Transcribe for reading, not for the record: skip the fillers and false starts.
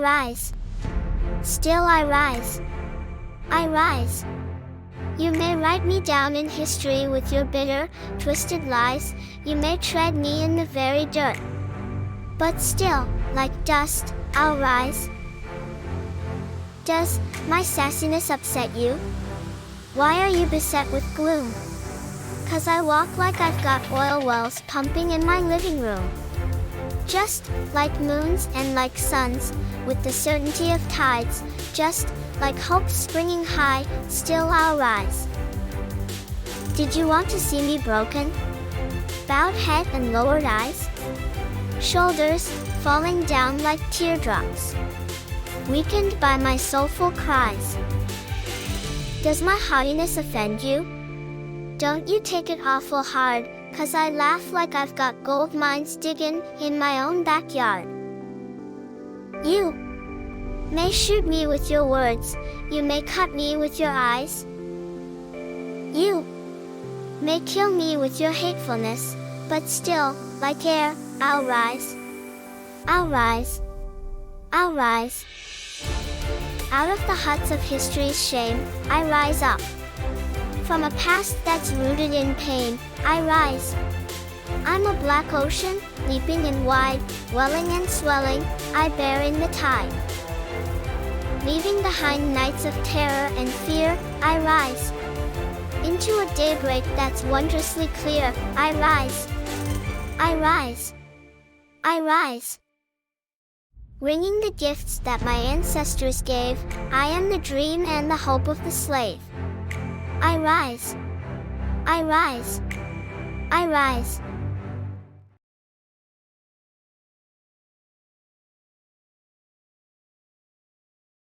rise. Still I rise. I rise. You may write me down in history with your bitter, twisted lies. You may tread me in the very dirt. But still, like dust, I'll rise. Does my sassiness upset you? Why are you beset with gloom? 'Cause I walk like I've got oil wells pumping in my living room. Just like moons and like suns, with the certainty of tides, just like hope springing high, still I'll rise. Did you want to see me broken? Bowed head and lowered eyes? Shoulders falling down like teardrops, weakened by my soulful cries. Does my haughtiness offend you? Don't you take it awful hard, 'cause I laugh like I've got gold mines digging in my own backyard. You may shoot me with your words, you may cut me with your eyes. You may kill me with your hatefulness, but still, like air, I'll rise. I'll rise. I'll rise. Out of the huts of history's shame, I rise up. From a past that's rooted in pain, I rise. I'm a black ocean, leaping and wide, welling and swelling, I bear in the tide. Leaving behind nights of terror and fear, I rise. Into a daybreak that's wondrously clear, I rise. I rise. I rise. Bringing the gifts that my ancestors gave, I am the dream and the hope of the slave. I rise. I rise. I rise.